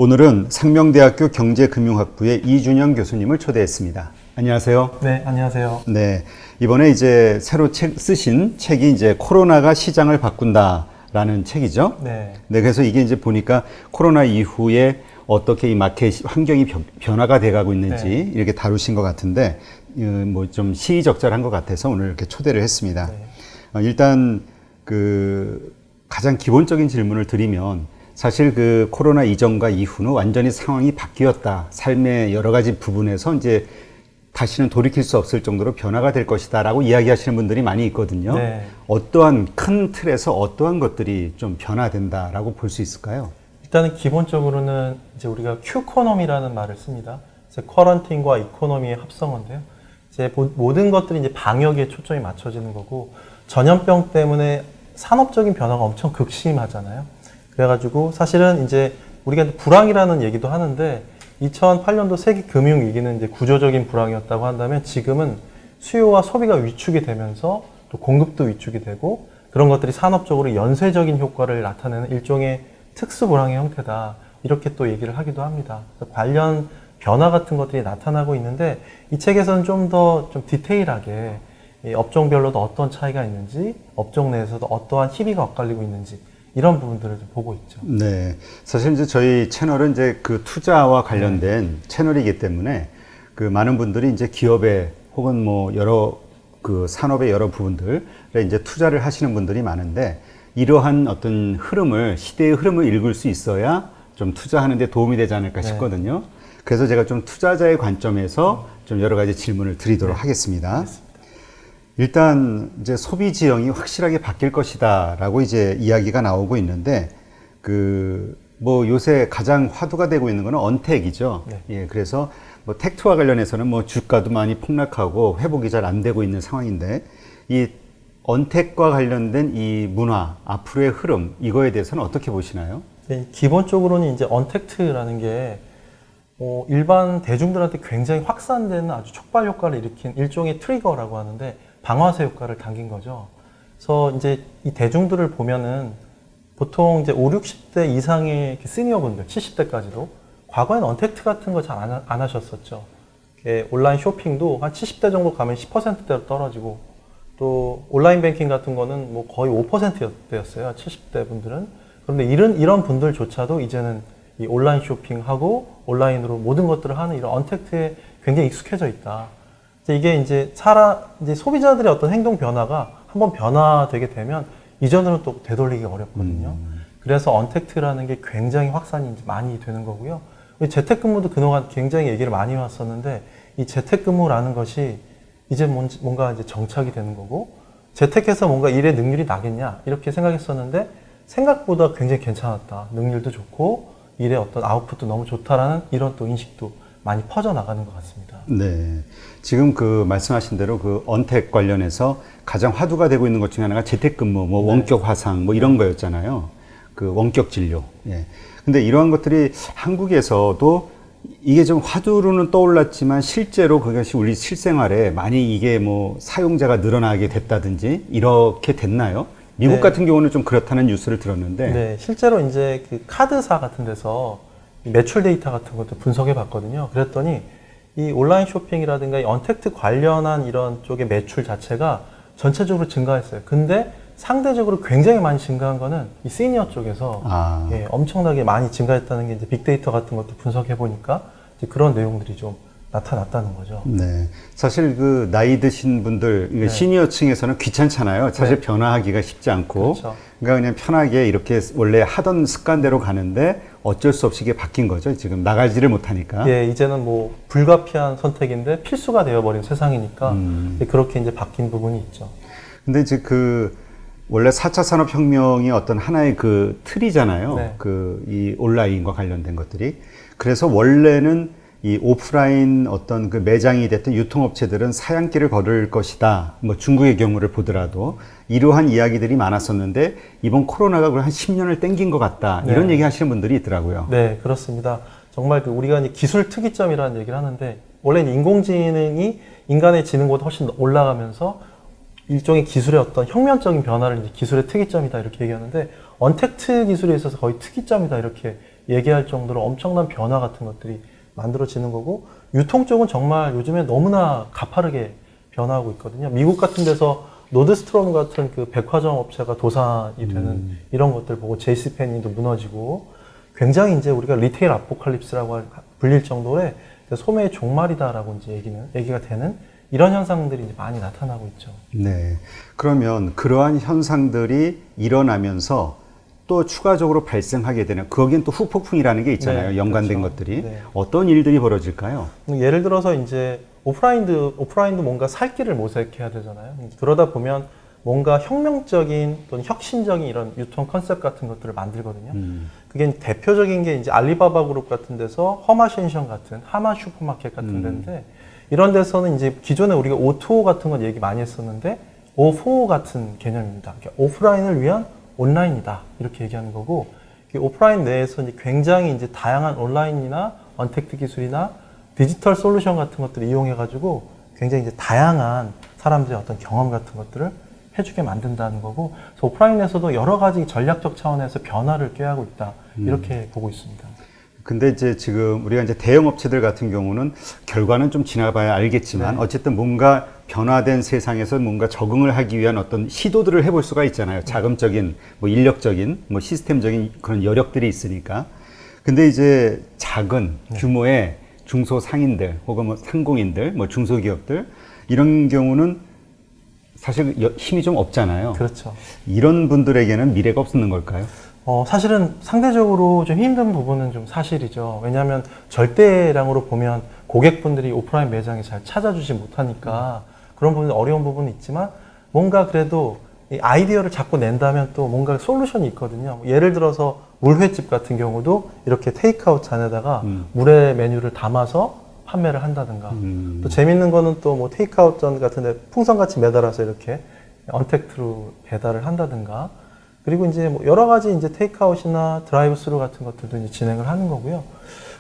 오늘은 상명대학교 경제금융학부의 이준영 교수님을 초대했습니다. 안녕하세요. 네, 안녕하세요. 네, 이번에 이제 새로 쓰신 책이 이제 코로나가 시장을 바꾼다라는 책이죠. 네. 네, 그래서 이게 이제 보니까 코로나 이후에 어떻게 이 마켓 환경이 변화가 돼가고 있는지 네. 이렇게 다루신 것 같은데, 뭐 좀 시의적절한 것 같아서 오늘 이렇게 초대를 했습니다. 네. 일단 가장 기본적인 질문을 드리면, 사실 그 코로나 이전과 이후는 완전히 상황이 바뀌었다. 삶의 여러 가지 부분에서 이제 다시는 돌이킬 수 없을 정도로 변화가 될 것이다라고 이야기하시는 분들이 많이 있거든요. 네. 어떠한 큰 틀에서 어떠한 것들이 좀 변화된다라고 볼 수 있을까요? 일단은 기본적으로는 이제 우리가 Q코노미라는 말을 씁니다. 이제 쿼런틴과 이코노미의 합성어인데요. 이제 모든 것들이 이제 방역에 초점이 맞춰지는 거고, 전염병 때문에 산업적인 변화가 엄청 극심하잖아요. 그래가지고 사실은 이제 우리가 불황이라는 얘기도 하는데, 2008년도 세계 금융위기는 이제 구조적인 불황이었다고 한다면, 지금은 수요와 소비가 위축이 되면서 또 공급도 위축이 되고, 그런 것들이 산업적으로 연쇄적인 효과를 나타내는 일종의 특수 불황의 형태다. 이렇게 또 얘기를 하기도 합니다. 관련 변화 같은 것들이 나타나고 있는데, 이 책에서는 좀 더 좀 디테일하게 이 업종별로도 어떤 차이가 있는지, 업종 내에서도 어떠한 희비가 엇갈리고 있는지, 이런 부분들을 좀 보고 있죠. 네. 사실 이제 저희 채널은 이제 그 투자와 관련된 채널이기 때문에 그 많은 분들이 이제 기업에 혹은 뭐 여러 그 산업의 여러 부분들에 이제 투자를 하시는 분들이 많은데, 이러한 어떤 흐름을, 시대의 흐름을 읽을 수 있어야 좀 투자하는 데 도움이 되지 않을까 싶거든요. 그래서 제가 좀 투자자의 관점에서 좀 여러 가지 질문을 드리도록 하겠습니다. 알겠습니다. 일단 이제 소비 지형이 확실하게 바뀔 것이다라고 이제 이야기가 나오고 있는데, 뭐 요새 가장 화두가 되고 있는 거는 언택이죠. 네. 예, 그래서 뭐 텍트와 관련해서는 뭐 주가도 많이 폭락하고 회복이 잘 안 되고 있는 상황인데, 이 언택과 관련된 이 문화, 앞으로의 흐름, 이거에 대해서는 어떻게 보시나요? 네, 기본적으로는 이제 언택트라는 게 일반 대중들한테 굉장히 확산되는 아주 촉발 효과를 일으킨 일종의 트리거라고 하는데, 방아쇠 효과를 당긴 거죠. 그래서 이제 이 대중들을 보면은 보통 이제 5, 60대 이상의 시니어분들, 70대까지도 과거에는 언택트 같은 거 잘 안 하셨었죠. 온라인 쇼핑도 한 70대 정도 가면 10%대로 떨어지고, 또 온라인 뱅킹 같은 거는 뭐 거의 5%였어요. 70대 분들은. 그런데 이런 분들조차도 이제는 이 온라인 쇼핑하고 온라인으로 모든 것들을 하는 이런 언택트에 굉장히 익숙해져 있다. 이게 이제 소비자들의 어떤 행동 변화가 한번 변화되게 되면 이전으로는 또 되돌리기 어렵거든요. 그래서 언택트라는 게 굉장히 확산이 많이 되는 거고요. 재택근무도 그동안 굉장히 얘기를 많이 해왔었는데, 이 재택근무라는 것이 이제 뭔가 이제 정착이 되는 거고, 재택해서 뭔가 일의 능률이 나겠냐 이렇게 생각했었는데, 생각보다 굉장히 괜찮았다. 능률도 좋고 일의 어떤 아웃풋도 너무 좋다라는 이런 또 인식도 많이 퍼져나가는 것 같습니다. 네. 지금 그 말씀하신 대로 그 언택 관련해서 가장 화두가 되고 있는 것 중에 하나가 재택근무, 뭐 원격 화상, 뭐 이런 거였잖아요. 그 원격 진료. 예. 근데 이러한 것들이 한국에서도 이게 좀 화두로는 떠올랐지만, 실제로 그것이 우리 실생활에 많이 이게 뭐 사용자가 늘어나게 됐다든지 이렇게 됐나요? 미국 네. 같은 경우는 좀 그렇다는 뉴스를 들었는데. 네, 실제로 이제 그 카드사 같은 데서 매출 데이터 같은 것도 분석해 봤거든요. 그랬더니 이 온라인 쇼핑이라든가 이 언택트 관련한 이런 쪽의 매출 자체가 전체적으로 증가했어요. 근데 상대적으로 굉장히 많이 증가한 거는 이 시니어 쪽에서 엄청나게 많이 증가했다는 게 이제 빅데이터 같은 것도 분석해 보니까 이제 그런 내용들이 좀 나타났다는 거죠. 네. 사실 그 나이 드신 분들, 시니어층에서는 귀찮잖아요. 사실 변화하기가 쉽지 않고. 그렇죠. 그러니까 그냥 편하게 이렇게 원래 하던 습관대로 가는데 어쩔 수 없이 이게 바뀐 거죠. 지금 나가지를 못하니까. 예, 이제는 뭐 불가피한 선택인데 필수가 되어버린 세상이니까 그렇게 이제 바뀐 부분이 있죠. 근데 이제 원래 4차 산업혁명이 어떤 하나의 그 틀이잖아요. 네. 이 온라인과 관련된 것들이. 그래서 원래는 이 오프라인 어떤 그 매장이 됐든 유통업체들은 사양길을 걸을 것이다. 뭐 중국의 경우를 보더라도 이러한 이야기들이 많았었는데, 이번 코로나가 그걸 한 10년을 땡긴 것 같다. 이런 얘기 하시는 분들이 있더라고요. 네, 그렇습니다. 정말 우리가 이제 기술 특이점이라는 얘기를 하는데, 원래 인공지능이 인간의 지능보다 훨씬 올라가면서 일종의 기술의 어떤 혁명적인 변화를 이제 기술의 특이점이다 이렇게 얘기하는데, 언택트 기술에 있어서 거의 특이점이다 이렇게 얘기할 정도로 엄청난 변화 같은 것들이 만들어지는 거고, 유통 쪽은 정말 요즘에 너무나 가파르게 변화하고 있거든요. 미국 같은 데서 노드스트롬 같은 그 백화점 업체가 도산이 되는 이런 것들 보고 제이씨페니도 무너지고, 굉장히 이제 우리가 리테일 아포칼립스라고 불릴 정도의 소매의 종말이다라고 이제 얘기가 되는 이런 현상들이 이제 많이 나타나고 있죠. 네. 그러면 그러한 현상들이 일어나면서 또 추가적으로 발생하게 되는, 거긴 또 후폭풍이라는 게 있잖아요. 네, 연관된 그렇죠. 것들이. 네. 어떤 일들이 벌어질까요? 예를 들어서 이제 오프라인도 뭔가 살 길을 모색해야 되잖아요. 그러다 보면 뭔가 혁명적인 또는 혁신적인 이런 유통 컨셉 같은 것들을 만들거든요. 그게 대표적인 게 이제 알리바바 그룹 같은 데서 허마신션 같은 하마 슈퍼마켓 같은 데인데, 이런 데서는 이제 기존에 우리가 O2O 같은 건 얘기 많이 했었는데 O4O 같은 개념입니다. 그러니까 오프라인을 위한 온라인이다 이렇게 얘기하는 거고, 오프라인 내에서 이제 굉장히 이제 다양한 온라인이나 언택트 기술이나 디지털 솔루션 같은 것들을 이용해가지고 굉장히 이제 다양한 사람들의 어떤 경험 같은 것들을 해주게 만든다는 거고, 그래서 오프라인에서도 여러 가지 전략적 차원에서 변화를 꾀하고 있다 이렇게 보고 있습니다. 근데 이제 지금 우리가 이제 대형 업체들 같은 경우는 결과는 좀 지나봐야 알겠지만 네. 어쨌든 뭔가 변화된 세상에서 뭔가 적응을 하기 위한 어떤 시도들을 해볼 수가 있잖아요. 자금적인, 뭐 인력적인, 뭐 시스템적인 그런 여력들이 있으니까. 근데 이제 작은 규모의 중소상인들 혹은 뭐 상공인들, 뭐 중소기업들 이런 경우는 사실 힘이 좀 없잖아요. 그렇죠. 이런 분들에게는 미래가 없는 걸까요? 사실은 상대적으로 좀 힘든 부분은 좀 사실이죠. 왜냐하면 절대량으로 보면 고객분들이 오프라인 매장에 잘 찾아주지 못하니까 그런 부분은 어려운 부분은 있지만, 뭔가 그래도 이 아이디어를 자꾸 낸다면 또 뭔가 솔루션이 있거든요. 예를 들어서 물회집 같은 경우도 이렇게 테이크아웃 잔에다가 물회 메뉴를 담아서 판매를 한다든가, 또 재밌는 거는 또 뭐 테이크아웃 잔 같은데 풍선같이 매달아서 이렇게 언택트로 배달을 한다든가, 그리고 이제 뭐 여러 가지 이제 테이크아웃이나 드라이브 스루 같은 것들도 이제 진행을 하는 거고요.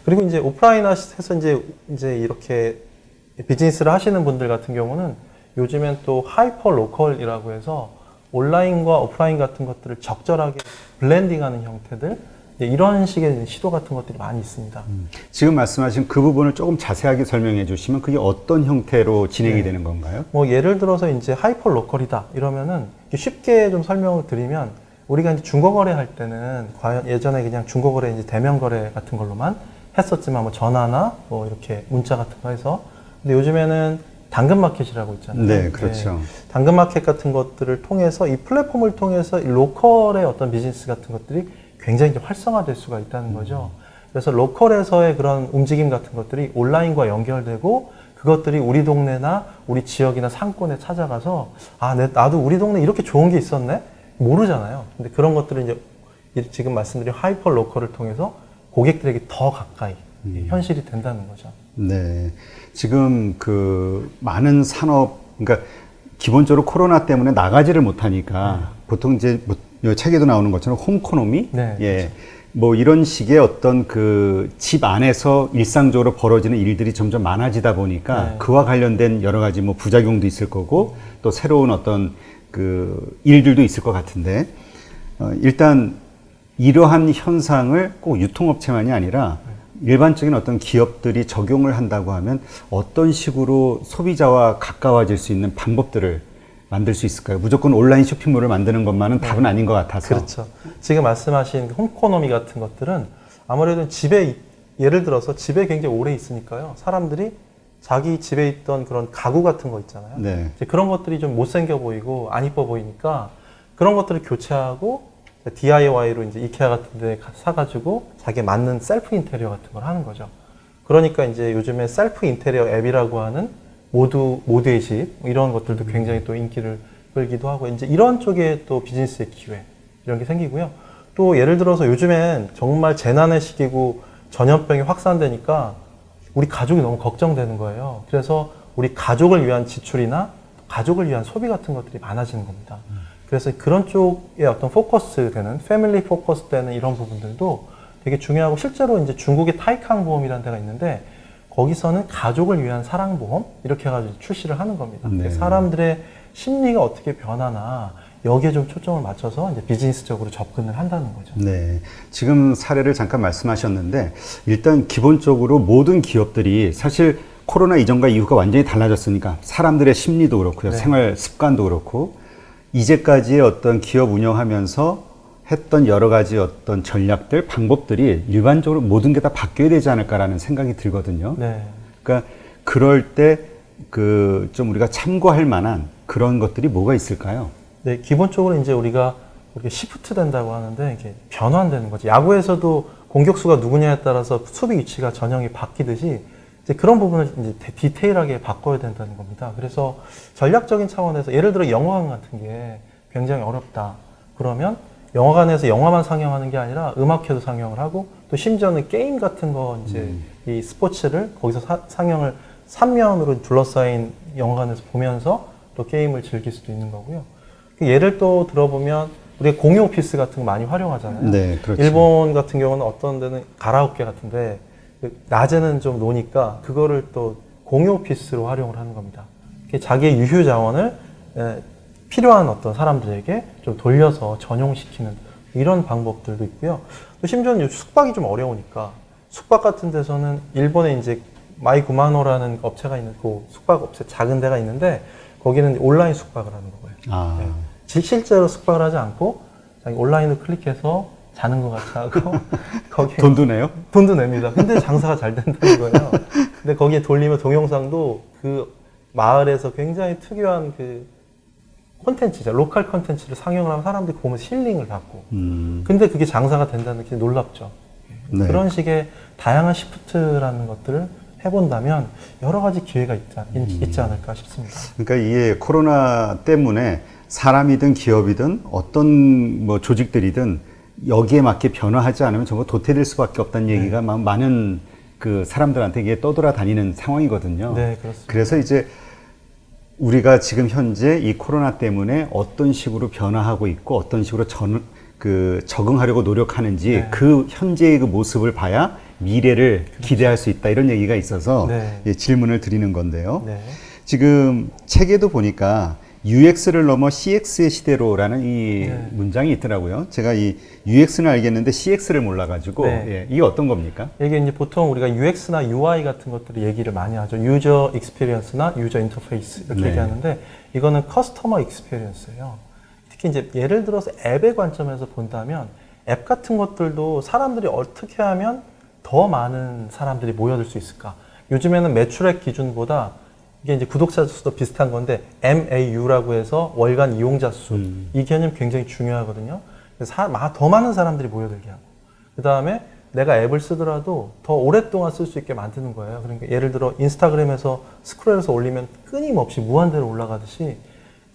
그리고 이제 오프라인에서 이제 이렇게 비즈니스를 하시는 분들 같은 경우는 요즘엔 또 하이퍼 로컬이라고 해서 온라인과 오프라인 같은 것들을 적절하게 블렌딩하는 형태들, 이런 식의 시도 같은 것들이 많이 있습니다. 지금 말씀하신 그 부분을 조금 자세하게 설명해 주시면 그게 어떤 형태로 진행이 네. 되는 건가요? 뭐 예를 들어서 이제 하이퍼 로컬이다 이러면은 쉽게 좀 설명을 드리면, 우리가 이제 중고거래 할 때는 과연 예전에 그냥 중고거래 이제 대면 거래 같은 걸로만 했었지만 뭐 전화나 뭐 이렇게 문자 같은 거 해서, 근데 요즘에는 당근마켓이라고 있잖아요. 네, 그렇죠. 네. 당근마켓 같은 것들을 통해서 이 플랫폼을 통해서 이 로컬의 어떤 비즈니스 같은 것들이 굉장히 좀 활성화될 수가 있다는 거죠. 그래서 로컬에서의 그런 움직임 같은 것들이 온라인과 연결되고, 그것들이 우리 동네나 우리 지역이나 상권에 찾아가서 나도 우리 동네 이렇게 좋은 게 있었네? 모르잖아요. 근데 그런 것들을 이제 지금 말씀드린 하이퍼 로컬을 통해서 고객들에게 더 가까이 현실이 된다는 거죠. 네. 지금 그 많은 산업, 그러니까 기본적으로 코로나 때문에 나가지를 못하니까 보통 이제 뭐 책에도 나오는 것처럼 홈코노미? 네, 예. 그렇죠. 뭐 이런 식의 어떤 그 집 안에서 일상적으로 벌어지는 일들이 점점 많아지다 보니까 네. 그와 관련된 여러 가지 뭐 부작용도 있을 거고 또 새로운 어떤 그 일들도 있을 것 같은데, 일단 이러한 현상을 꼭 유통업체만이 아니라 일반적인 어떤 기업들이 적용을 한다고 하면 어떤 식으로 소비자와 가까워질 수 있는 방법들을 만들 수 있을까요? 무조건 온라인 쇼핑몰을 만드는 것만은 답은 아닌 것 같아서. 그렇죠. 지금 말씀하신 홈코노미 같은 것들은 아무래도 예를 들어서 집에 굉장히 오래 있으니까요. 사람들이 자기 집에 있던 그런 가구 같은 거 있잖아요. 네. 이제 그런 것들이 좀 못생겨 보이고 안 이뻐 보이니까 그런 것들을 교체하고 DIY로 이제 이케아 같은 데 사가지고 자기에 맞는 셀프 인테리어 같은 걸 하는 거죠. 그러니까 이제 요즘에 셀프 인테리어 앱이라고 하는 모두의 집, 이런 것들도 굉장히 또 인기를 끌기도 하고, 이제 이런 쪽에 또 비즈니스의 기회, 이런 게 생기고요. 또 예를 들어서 요즘엔 정말 재난의 시기고 전염병이 확산되니까 우리 가족이 너무 걱정되는 거예요. 그래서 우리 가족을 위한 지출이나 가족을 위한 소비 같은 것들이 많아지는 겁니다. 그래서 그런 쪽에 어떤 포커스 되는, 패밀리 포커스 되는 이런 부분들도 되게 중요하고, 실제로 이제 중국의 타이캉 보험이라는 데가 있는데 거기서는 가족을 위한 사랑보험 이렇게 해가지고 출시를 하는 겁니다. 네. 사람들의 심리가 어떻게 변하나 여기에 좀 초점을 맞춰서 이제 비즈니스적으로 접근을 한다는 거죠. 네. 지금 사례를 잠깐 말씀하셨는데, 일단 기본적으로 모든 기업들이 사실 코로나 이전과 이후가 완전히 달라졌으니까 사람들의 심리도 그렇고요. 네. 생활 습관도 그렇고, 이제까지의 어떤 기업 운영하면서 했던 여러 가지 어떤 전략들, 방법들이 일반적으로 모든 게 다 바뀌어야 되지 않을까라는 생각이 들거든요. 네. 그러니까 그럴 때 그 좀 우리가 참고할 만한 그런 것들이 뭐가 있을까요? 네, 기본적으로 이제 우리가 이렇게 시프트 된다고 하는데 이게 변환되는 거죠. 야구에서도 공격수가 누구냐에 따라서 수비 위치가 전형이 바뀌듯이 이제 그런 부분을 이제 디테일하게 바꿔야 된다는 겁니다. 그래서 전략적인 차원에서 예를 들어 영화관 같은 게 굉장히 어렵다. 그러면 영화관에서 영화만 상영하는 게 아니라 음악회도 상영을 하고 또 심지어는 게임 같은 거 이제 이 스포츠를 거기서 상영을 3면으로 둘러싸인 영화관에서 보면서 또 게임을 즐길 수도 있는 거고요. 예를 또 들어보면 우리가 공유 오피스 같은 거 많이 활용하잖아요. 네, 그렇죠. 일본 같은 경우는 어떤 데는 가라오케 같은데 낮에는 좀 노니까 그거를 또 공유 오피스로 활용을 하는 겁니다. 자기의 유휴 자원을 필요한 어떤 사람들에게 좀 돌려서 전용시키는 이런 방법들도 있고요. 또 심지어는 숙박이 좀 어려우니까 숙박 같은 데서는 일본에 이제 마이구마노라는 업체가 있는 그 숙박 업체 작은 데가 있는데 거기는 온라인 숙박을 하는 거고요. 아. 네. 실제로 숙박을 하지 않고 자기 온라인으로 클릭해서 자는 것 같이 하고 거기에 돈도 내요? 돈도 냅니다. 근데 장사가 잘 된다는 거예요. 근데 거기에 돌리면 동영상도 그 마을에서 굉장히 특유한 그 콘텐츠죠. 로컬 콘텐츠를 상영을 하면 사람들이 보면서 힐링을 받고. 근데 그게 장사가 된다는 게 놀랍죠. 네. 그런 식의 다양한 시프트라는 것들을 해본다면 여러 가지 기회가 있지 않을까 싶습니다. 그러니까 이게 코로나 때문에 사람이든 기업이든 어떤 뭐 조직들이든 여기에 맞게 변화하지 않으면 정말 도태될 수밖에 없다는 얘기가 많은 그 사람들한테 이게 떠돌아다니는 상황이거든요. 네, 그렇습니다. 그래서 이제 우리가 지금 현재 이 코로나 때문에 어떤 식으로 변화하고 있고 어떤 식으로 적응하려고 노력하는지 네. 그 현재의 그 모습을 봐야 미래를 기대할 수 있다 이런 얘기가 있어서 네. 예, 질문을 드리는 건데요. 네. 지금 책에도 보니까 UX를 넘어 CX의 시대로라는 이 네. 문장이 있더라고요. 제가 이 UX는 알겠는데 CX를 몰라가지고 네. 예, 이게 어떤 겁니까? 이게 이제 보통 우리가 UX나 UI 같은 것들을 얘기를 많이 하죠. 유저 익스피리언스나 유저 인터페이스 이렇게 네. 얘기하는데 이거는 커스터머 익스피리언스예요. 특히 이제 예를 들어서 앱의 관점에서 본다면 앱 같은 것들도 사람들이 어떻게 하면 더 많은 사람들이 모여들 수 있을까? 요즘에는 매출액 기준보다 이게 이제 구독자 수도 비슷한 건데 MAU라고 해서 월간 이용자 수 이 개념 굉장히 중요하거든요. 그래서 더 많은 사람들이 모여들게 하고 그 다음에 내가 앱을 쓰더라도 더 오랫동안 쓸 수 있게 만드는 거예요. 그러니까 예를 들어 인스타그램에서 스크롤해서 올리면 끊임없이 무한대로 올라가듯이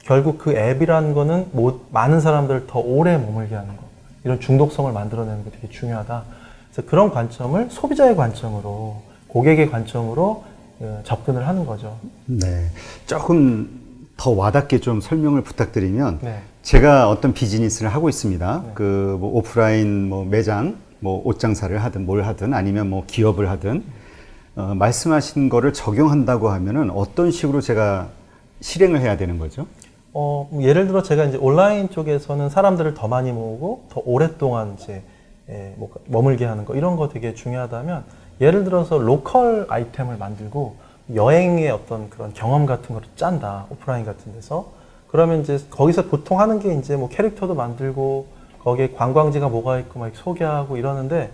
결국 그 앱이라는 거는 많은 사람들을 더 오래 머물게 하는 거 이런 중독성을 만들어내는 게 되게 중요하다. 그래서 그런 관점을 소비자의 관점으로 고객의 관점으로 접근을 하는 거죠. 네, 조금 더 와닿게 좀 설명을 부탁드리면 네. 제가 어떤 비즈니스를 하고 있습니다. 네. 그 뭐 오프라인 뭐 매장, 뭐 옷 장사를 하든 뭘 하든 아니면 뭐 기업을 하든 말씀하신 거를 적용한다고 하면은 어떤 식으로 제가 실행을 해야 되는 거죠? 예를 들어 제가 이제 온라인 쪽에서는 사람들을 더 많이 모으고 더 오랫동안 이제 머물게 하는 거 이런 거 되게 중요하다면 예를 들어서 로컬 아이템을 만들고 여행의 어떤 그런 경험 같은 거를 짠다 오프라인 같은 데서 그러면 이제 거기서 보통 하는 게 이제 뭐 캐릭터도 만들고 거기에 관광지가 뭐가 있고 막 소개하고 이러는데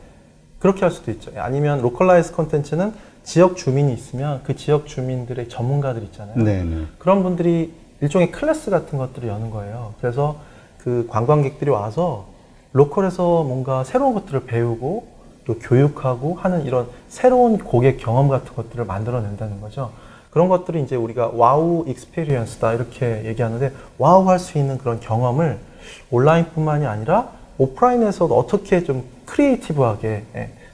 그렇게 할 수도 있죠. 아니면 로컬라이즈 콘텐츠는 지역 주민이 있으면 그 지역 주민들의 전문가들 있잖아요. 네네. 그런 분들이 일종의 클래스 같은 것들을 여는 거예요. 그래서 그 관광객들이 와서 로컬에서 뭔가 새로운 것들을 배우고 또 교육하고 하는 이런 새로운 고객 경험 같은 것들을 만들어낸다는 거죠. 그런 것들이 이제 우리가 와우 익스피리언스다 이렇게 얘기하는데 와우 할 수 있는 그런 경험을 온라인뿐만이 아니라 오프라인에서도 어떻게 좀 크리에이티브하게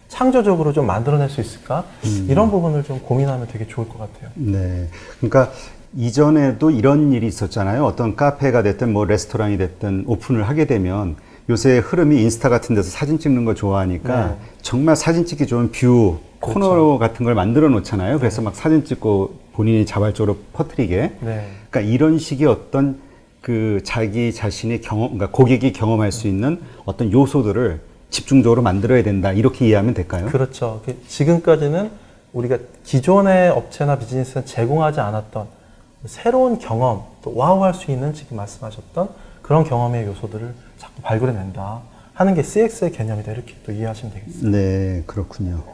창조적으로 좀 만들어낼 수 있을까? 이런 부분을 좀 고민하면 되게 좋을 것 같아요. 네. 그러니까 이전에도 이런 일이 있었잖아요. 어떤 카페가 됐든 뭐 레스토랑이 됐든 오픈을 하게 되면 요새 흐름이 인스타 같은 데서 사진 찍는 거 좋아하니까 네. 정말 사진 찍기 좋은 뷰 코너 그렇죠. 같은 걸 만들어 놓잖아요. 그래서 막 사진 찍고 본인이 자발적으로 퍼뜨리게. 네. 그러니까 이런 식의 어떤 그 자기 자신의 경험, 그러니까 고객이 경험할 수 있는 어떤 요소들을 집중적으로 만들어야 된다. 이렇게 이해하면 될까요? 그렇죠. 지금까지는 우리가 기존의 업체나 비즈니스는 제공하지 않았던 새로운 경험, 또 와우할 수 있는 지금 말씀하셨던 그런 경험의 요소들을 자꾸 발굴해낸다 하는 게 CX의 개념이다. 이렇게 또 이해하시면 되겠습니다. 네, 그렇군요.